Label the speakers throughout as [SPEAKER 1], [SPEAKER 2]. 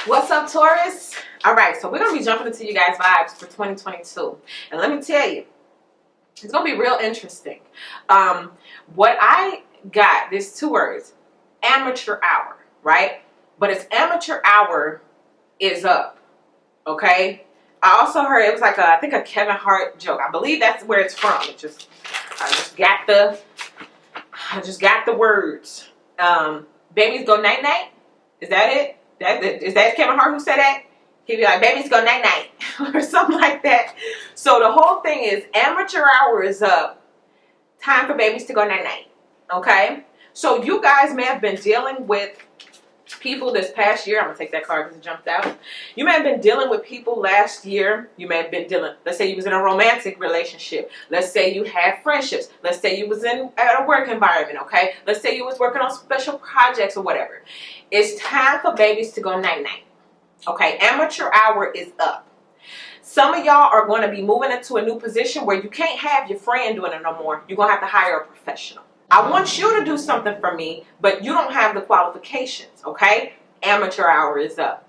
[SPEAKER 1] What's up, Taurus? All right, so we're going to be jumping into you guys' vibes for 2022. And let me tell you, it's going to be real interesting. What I got, there's two words, amateur hour, right? But it's amateur hour is up, okay? I also heard it was like I think a Kevin Hart joke. I believe that's where it's from. I just got the words. Babies go night night. Is that it? Is that Kevin Hart who said that? He'd be like, babies go night night or something like that. So the whole thing is amateur hour is up. Time for babies to go night night. Okay? So you guys may have been dealing with people this past year. I'm going to take that card because it jumped out. You may have been dealing with people last year. You may have been dealing, let's say you was in a romantic relationship. Let's say you had friendships. Let's say you was at a work environment, okay? Let's say you was working on special projects or whatever. It's time for babies to go night-night, okay? Amateur hour is up. Some of y'all are going to be moving into a new position where you can't have your friend doing it no more. You're going to have to hire a professional. I want you to do something for me, but you don't have the qualifications, okay? Amateur hour is up.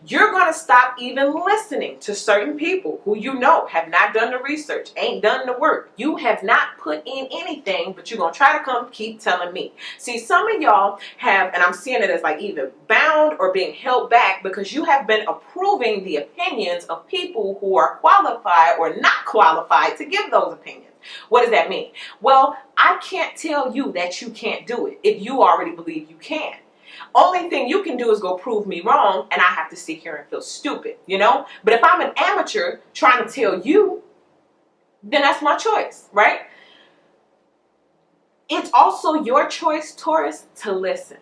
[SPEAKER 1] You're going to stop even listening to certain people who you know have not done the research, ain't done the work. You have not put in anything, but you're going to try to come keep telling me. See, some of y'all have, and I'm seeing it as like either bound or being held back because you have been approving the opinions of people who are qualified or not qualified to give those opinions. What does that mean? Well, I can't tell you that you can't do it if you already believe you can. Only thing you can do is go prove me wrong, and I have to sit here and feel stupid, you know? But if I'm an amateur trying to tell you, then that's my choice, right? It's also your choice, Taurus, to listen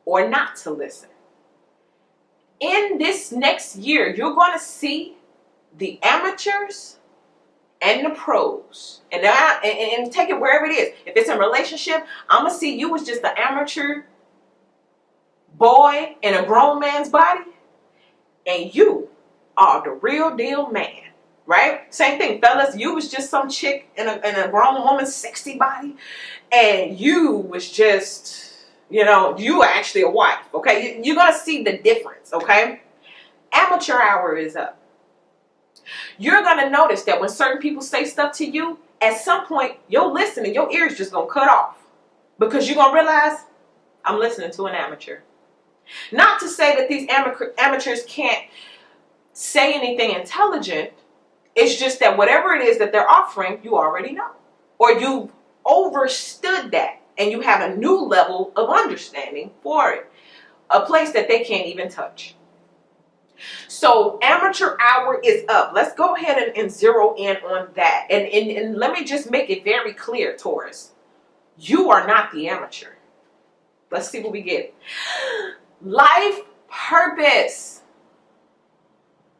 [SPEAKER 1] or not to listen. In this next year, you're going to see the amateurs and the pros, and take it wherever it is. If it's a relationship, I'm going to see you as just the amateur boy in a grown man's body, and you are the real deal man, right? Same thing, fellas. You was just some chick in a grown woman's sexy body, and you was just, you know, you were actually a wife, okay? You're going to see the difference, okay? Amateur hour is up. You're going to notice that when certain people say stuff to you, at some point, your listening, your ears just going to cut off, because you're going to realize, I'm listening to an amateur. Not to say that these amateurs can't say anything intelligent. It's just that whatever it is that they're offering, you already know. Or you overstood that and you have a new level of understanding for it. A place that they can't even touch. So amateur hour is up. Let's go ahead and zero in on that. And let me just make it very clear, Taurus. You are not the amateur. Let's see what we get. Life purpose.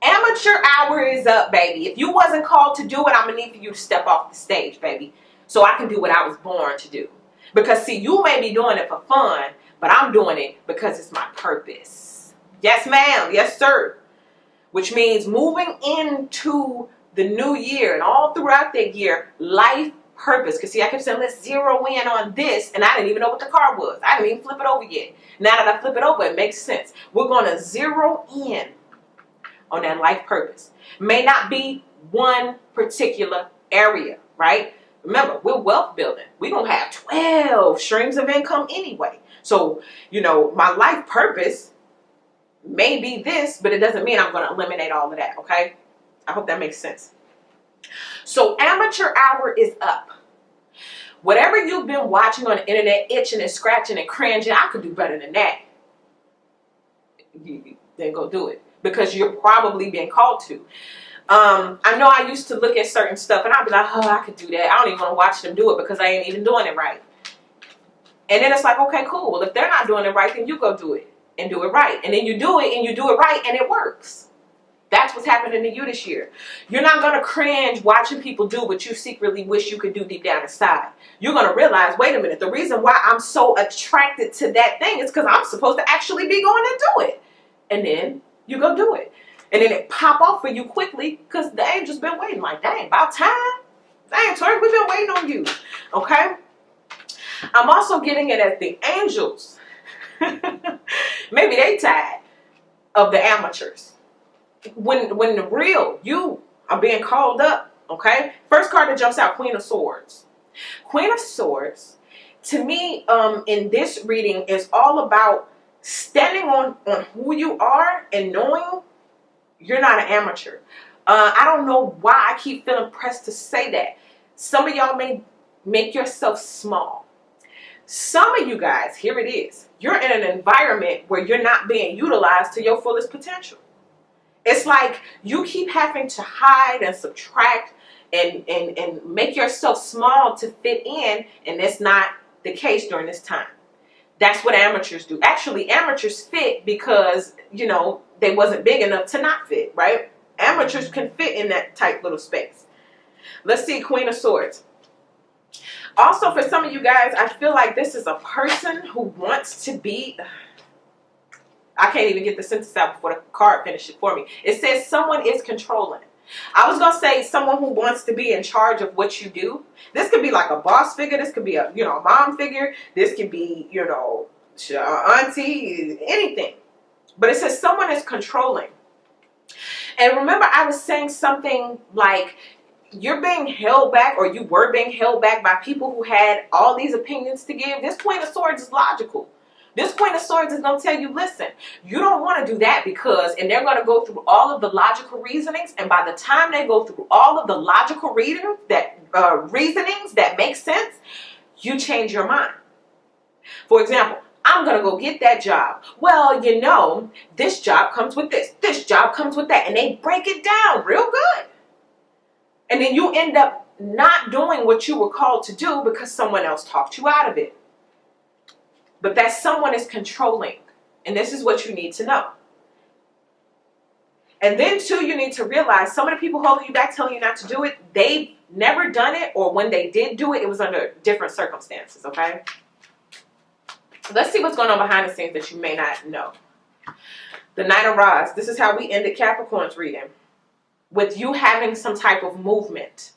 [SPEAKER 1] Amateur hour is up, baby. If you wasn't called to do it, I'm going to need for you to step off the stage, baby, so I can do what I was born to do. Because, see, you may be doing it for fun, but I'm doing it because it's my purpose. Yes, ma'am. Yes, sir. Which means moving into the new year and all throughout that year, life purpose. Because, see, I kept saying, let's zero in on this, and I didn't even know what the card was. I didn't even flip it over yet. Now that I flip it over, it makes sense. We're going to zero in on that life purpose. May not be one particular area, right? Remember, we're wealth building. We're going to have 12 streams of income anyway. So, you know, my life purpose may be this, but it doesn't mean I'm going to eliminate all of that, okay? I hope that makes sense. So amateur hour is up. Whatever you've been watching on the internet, itching and scratching and cringing, I could do better than that. Then go do it. Because you're probably being called to. I know I used to look at certain stuff and I'd be like, oh, I could do that. I don't even want to watch them do it because I ain't even doing it right. And then it's like, okay, cool. Well, if they're not doing it right, then you go do it and do it right. And then you do it and you do it right and it works. That's what's happening to you this year. You're not going to cringe watching people do what you secretly wish you could do deep down inside. You're going to realize, wait a minute, the reason why I'm so attracted to that thing is because I'm supposed to actually be going to do it. And then you go do it. And then it pop off for you quickly because the angel's been waiting. Like, dang, about time. Dang, Taurus, we've been waiting on you. Okay? I'm also getting it as the angels. Maybe they tired. of the amateurs. When the real you are being called up, okay? First card that jumps out, Queen of Swords. Queen of Swords, to me, in this reading, is all about standing on who you are and knowing you're not an amateur. I don't know why I keep feeling pressed to say that. Some of y'all may make yourself small. Some of you guys, here it is, you're in an environment where you're not being utilized to your fullest potential. It's like you keep having to hide and subtract and make yourself small to fit in, and that's not the case during this time. That's what amateurs do. Actually, amateurs fit because, you know, they wasn't big enough to not fit, right? Amateurs can fit in that tight little space. Let's see, Queen of Swords. Also, for some of you guys, I feel like this is a person who wants to be... I can't even get the sentence out before the card finishes for me. It says someone is controlling. I was going to say someone who wants to be in charge of what you do. This could be like a boss figure. This could be a, you know, mom figure. This could be, you know, auntie, anything. But it says someone is controlling. And remember, I was saying something like you're being held back, or you were being held back by people who had all these opinions to give. This Queen of Swords is logical. This Queen of Swords is going to tell you, listen, you don't want to do that because, and they're going to go through all of the logical reasonings, and by the time they go through all of the logical reasonings that make sense, you change your mind. For example, I'm going to go get that job. Well, you know, this job comes with this job comes with that, and they break it down real good. And then you end up not doing what you were called to do because someone else talked you out of it. But that someone is controlling. And this is what you need to know. And then, too, you need to realize some of the people holding you back, telling you not to do it, they've never done it. Or when they did do it, it was under different circumstances, okay? Let's see what's going on behind the scenes that you may not know. The Knight of Rods. This is how we ended Capricorn's reading. With you having some type of movement.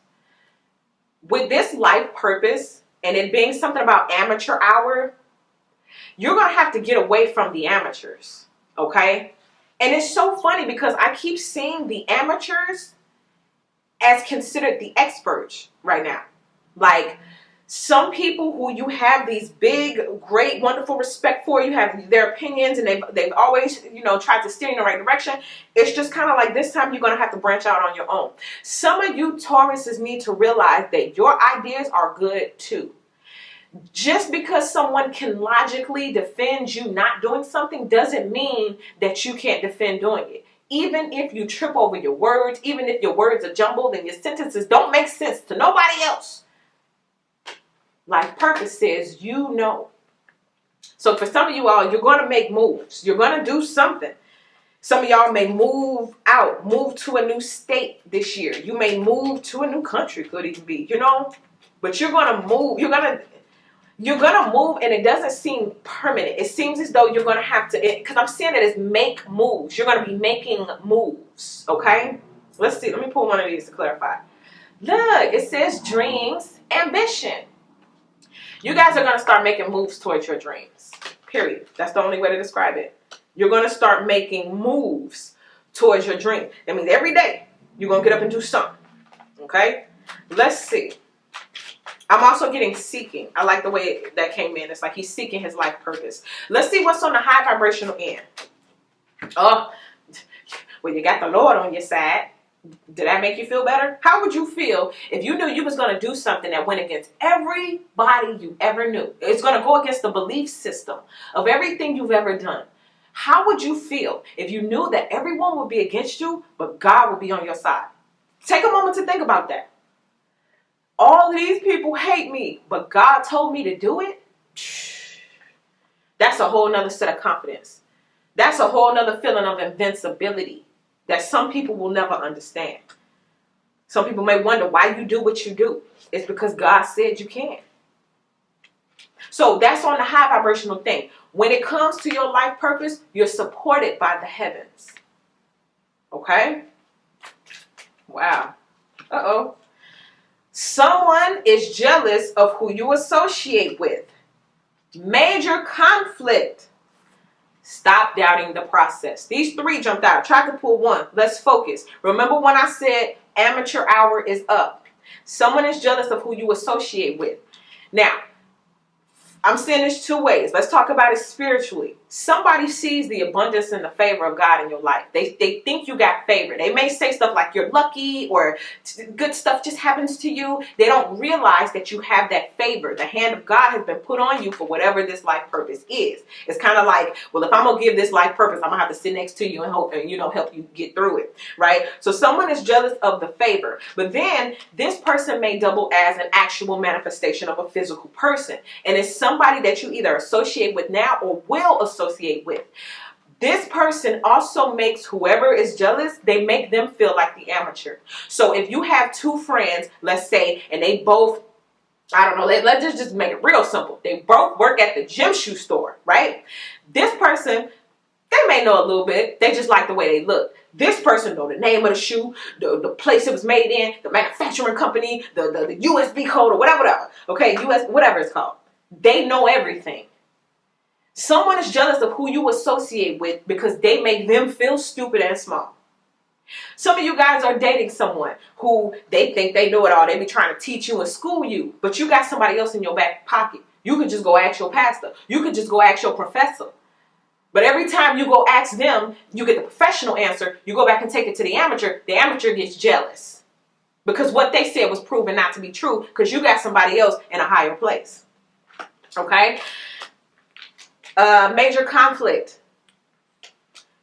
[SPEAKER 1] With this life purpose and it being something about amateur hour, you're going to have to get away from the amateurs, okay? And it's so funny because I keep seeing the amateurs as considered the experts right now. Like, some people who you have these big, great, wonderful respect for, you have their opinions, and they've always, you know, tried to steer you in the right direction. It's just kind of like this time you're going to have to branch out on your own. Some of you Tauruses need to realize that your ideas are good too. Just because someone can logically defend you not doing something doesn't mean that you can't defend doing it. Even if you trip over your words, even if your words are jumbled and your sentences don't make sense to nobody else, life purpose says you know. So for some of you all, you're going to make moves. You're going to do something. Some of y'all may move out, move to a new state this year. You may move to a new country, could even be, you know. But you're going to move. You're going to move, and it doesn't seem permanent. It seems as though you're going to have to, because I'm seeing it as make moves. You're going to be making moves, okay? Let's see. Let me pull one of these to clarify. Look, it says dreams, ambition. You guys are going to start making moves towards your dreams, period. That's the only way to describe it. You're going to start making moves towards your dream. That means every day you're going to get up and do something, okay? Let's see. I'm also getting seeking. I like the way that came in. It's like he's seeking his life purpose. Let's see what's on the high vibrational end. Oh, well, you got the Lord on your side. Did that make you feel better? How would you feel if you knew you was going to do something that went against everybody you ever knew? It's going to go against the belief system of everything you've ever done. How would you feel if you knew that everyone would be against you, but God would be on your side? Take a moment to think about that. All these people hate me, but God told me to do it. That's a whole nother set of confidence. That's a whole nother feeling of invincibility that some people will never understand. Some people may wonder why you do what you do. It's because God said you can. So that's on the high vibrational thing. When it comes to your life purpose, you're supported by the heavens. Okay? Wow. Uh-oh. Someone is jealous of who you associate with. Major conflict. Stop doubting the process. These three jumped out. I tried to pull one. Let's focus. Remember when I said amateur hour is up? Someone is jealous of who you associate with. Now, I'm saying this two ways. Let's talk about it spiritually. Somebody sees the abundance and the favor of God in your life. They think you got favor. They may say stuff like you're lucky or good stuff just happens to you. They don't realize that you have that favor. The hand of God has been put on you for whatever this life purpose is. It's kind of like, well, if I'm going to give this life purpose, I'm going to have to sit next to you and hope, and help you get through it, right? So someone is jealous of the favor. But then this person may double as an actual manifestation of a physical person. And it's somebody that you either associate with now or will associate with. This person also makes whoever is jealous, they make them feel like the amateur. So if you have two friends, let's say, and they both, I don't know, let's just make it real simple. They both work at the gym shoe store, right? This person, they may know a little bit. They just like the way they look. This person know the name of the shoe, the place it was made in, the manufacturing company, the USB code or whatever. Okay, whatever it's called. They know everything. Someone is jealous of who you associate with because they make them feel stupid and small. Some of you guys are dating someone who they think they know it all. They be trying to teach you and school you, but you got somebody else in your back pocket. You could just go ask your pastor. You could just go ask your professor. But every time you go ask them, you get the professional answer. You go back and take it to the amateur gets jealous because what they said was proven not to be true because you got somebody else in a higher place. Okay? Major conflict.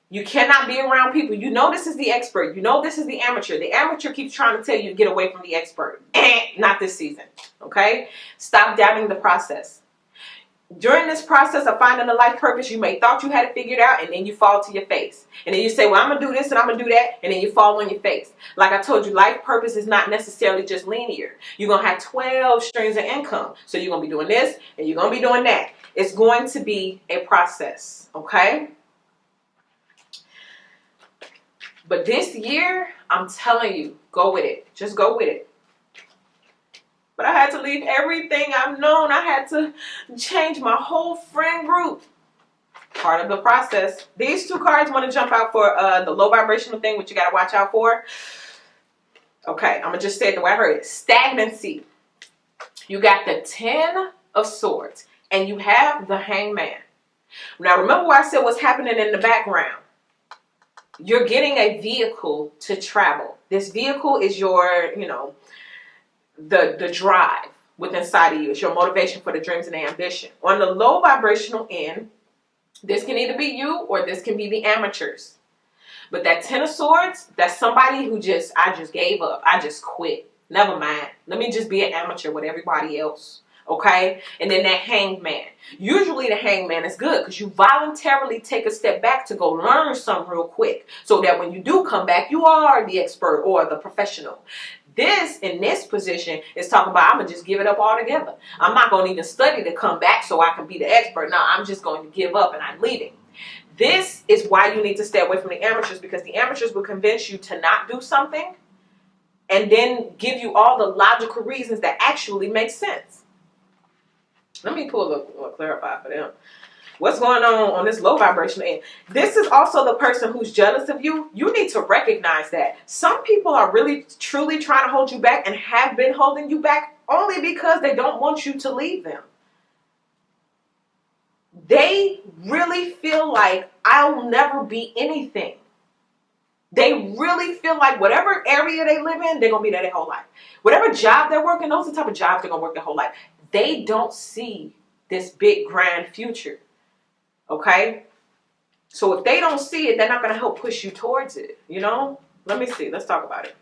[SPEAKER 1] You cannot be around people. You know this is the expert. You know this is the amateur. The amateur keeps trying to tell you to get away from the expert. Not this season. Okay? Stop doubting the process. During this process of finding a life purpose, you may thought you had it figured out and then you fall to your face. And then you say, well, I'm going to do this and I'm going to do that. And then you fall on your face. Like I told you, life purpose is not necessarily just linear. You're going to have 12 streams of income. So you're going to be doing this and you're going to be doing that. It's going to be a process. Okay? But this year, I'm telling you, go with it. Just go with it. But I had to leave everything I've known. I had to change my whole friend group. Part of the process. These two cards want to jump out for the low vibrational thing, which you got to watch out for. Okay, I'm going to just say it the way I heard it. Stagnancy. You got the 10 of Swords. And you have the Hangman. Now, remember what I said what's happening in the background. You're getting a vehicle to travel. This vehicle is your, the drive within inside of you. It's your motivation for the dreams and the ambition. On the low vibrational end, this can either be you or this can be the amateurs. But that 10 of Swords, that's somebody who I just gave up. I just quit. Never mind. Let me just be an amateur with everybody else. Okay? And then that Hangman. Usually the Hangman is good because you voluntarily take a step back to go learn something real quick so that when you do come back, you are the expert or the professional. This, in this position, is talking about I'm going to just give it up altogether. I'm not going to even study to come back so I can be the expert. No, I'm just going to give up and I'm leaving. This is why you need to stay away from the amateurs because the amateurs will convince you to not do something and then give you all the logical reasons that actually make sense. Let me pull a clarify for them. What's going on this low vibrational end? This is also the person who's jealous of you. You need to recognize that. Some people are really, truly trying to hold you back and have been holding you back only because they don't want you to leave them. They really feel like I'll never be anything. They really feel like whatever area they live in, they're going to be there their whole life. Whatever job they're working, those are the type of jobs they're going to work their whole life. They don't see this big grand future. Okay? So if they don't see it, they're not going to help push you towards it. Let me see. Let's talk about it.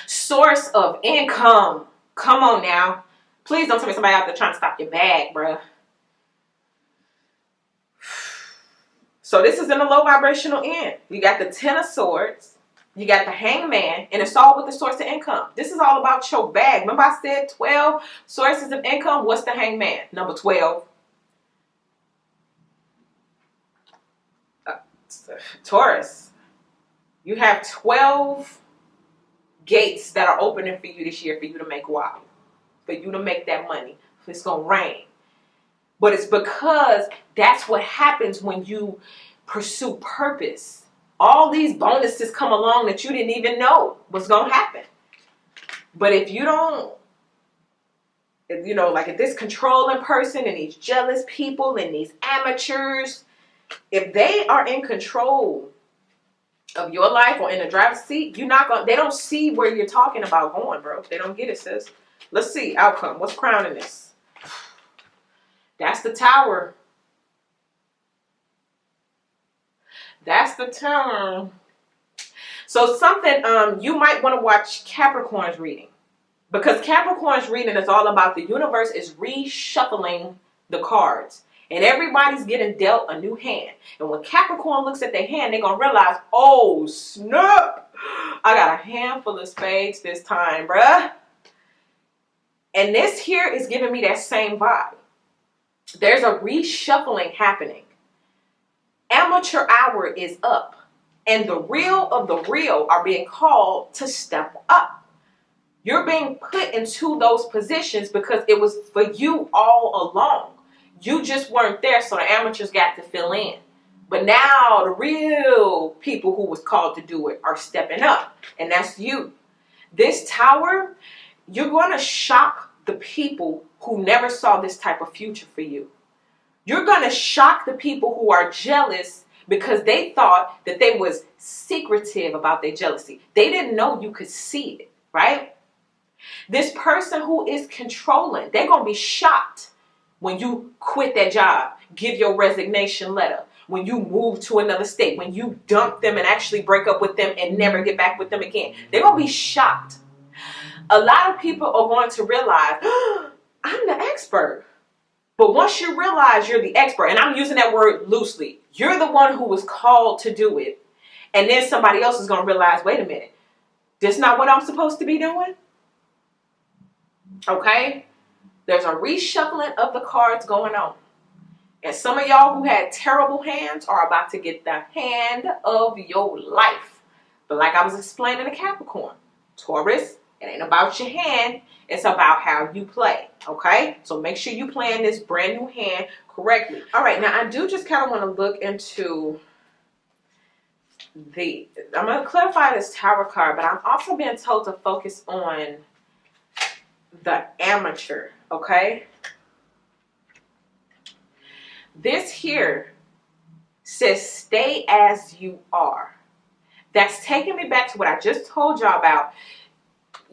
[SPEAKER 1] Source of income. Come on now. Please don't tell me somebody out there trying to stop your bag, bruh. So this is in the low vibrational end. You got the 10 of Swords. You got the Hangman, and it's all with the source of income. This is all about your bag. Remember I said 12 sources of income? What's the Hangman? Number 12. Taurus. You have 12 gates that are opening for you this year for you to make wow. For you to make that money. It's going to rain. But it's because that's what happens when you pursue purpose. All these bonuses come along that you didn't even know was going to happen. But if you don't, you know, like if this controlling person and these jealous people and these amateurs, if they are in control of your life or in the driver's seat, they don't see where you're talking about going, bro. They don't get it, sis. Let's see, outcome. What's crowning this? That's the Tower. That's the Tower. So something, you might want to watch Capricorn's reading. Because Capricorn's reading is all about the universe is reshuffling the cards. And everybody's getting dealt a new hand. And when Capricorn looks at their hand, they're going to realize, oh, snap. I got a handful of spades this time, bruh. And this here is giving me that same vibe. There's a reshuffling happening. Amateur hour is up. And the real of the real are being called to step up. You're being put into those positions because it was for you all along. You just weren't there, so the amateurs got to fill in. But now the real people who was called to do it are stepping up. And that's you. This Tower, you're going to shock the people who never saw this type of future for you. You're going to shock the people who are jealous because they thought that they was secretive about their jealousy. They didn't know you could see it, right? This person who is controlling, they're going to be shocked when you quit that job, give your resignation letter, when you move to another state, when you dump them and actually break up with them and never get back with them again. They're going to be shocked. A lot of people are going to realize, oh, I'm the expert. But once you realize you're the expert, and I'm using that word loosely, you're the one who was called to do it. And then somebody else is going to realize, wait a minute, this is not what I'm supposed to be doing? Okay? There's a reshuffling of the cards going on. And some of y'all who had terrible hands are about to get the hand of your life. But like I was explaining to Capricorn, Taurus, it ain't about your hand. It's about how you play. Okay? So make sure you playing this brand new hand correctly. All right. Now, I do just kind of want to look into I'm going to clarify this Tower card, but I'm also being told to focus on the amateur. Okay? This here says stay as you are. That's taking me back to what I just told y'all about.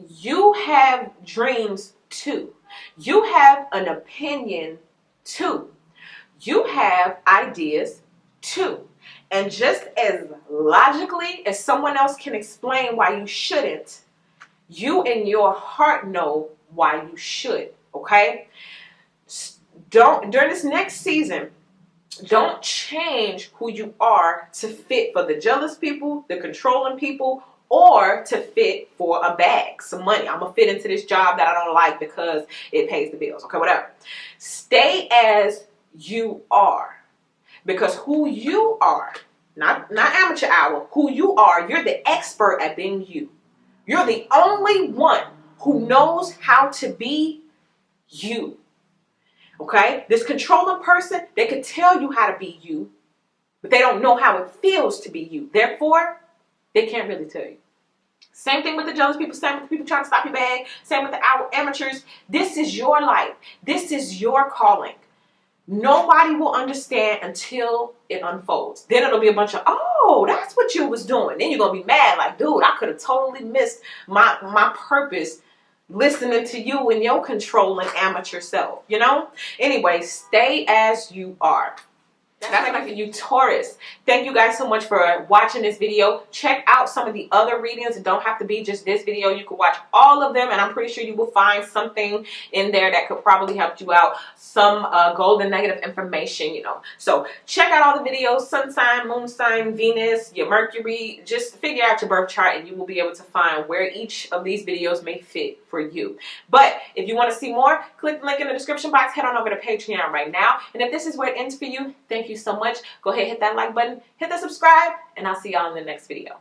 [SPEAKER 1] You have dreams too. You have an opinion too. You have ideas too. And just as logically as someone else can explain why you shouldn't, you in your heart know why you should. Okay? During this next season, don't change who you are to fit for the jealous people, the controlling people, or to fit for a bag, some money. I'm going to fit into this job that I don't like because it pays the bills. Okay, whatever. Stay as you are. Because who you are, not amateur hour, who you are, you're the expert at being you. You're the only one who knows how to be you. Okay? This controlling person, they could tell you how to be you, but they don't know how it feels to be you. Therefore, they can't really tell you. Same thing with the jealous people. Same with the people trying to stop your bag. Same with the amateurs. This is your life. This is your calling. Nobody will understand until it unfolds. Then it'll be a bunch of, oh, that's what you was doing. Then you're going to be mad like, dude, I could have totally missed my purpose listening to you and your controlling amateur self, you know? Anyway, stay as you are. That's like for you, Taurus. Thank you guys so much for watching this video. Check out some of the other readings. It don't have to be just this video. You can watch all of them, and I'm pretty sure you will find something in there that could probably help you out. Some golden negative information, you know. So check out all the videos. Sun sign, moon sign, Venus, your Mercury. Just figure out your birth chart, and you will be able to find where each of these videos may fit for you. But if you want to see more, click the link in the description box. Head on over to Patreon right now. And if this is where it ends for you, thank you so much. Go ahead, hit that like button, hit the subscribe, and I'll see y'all in the next video.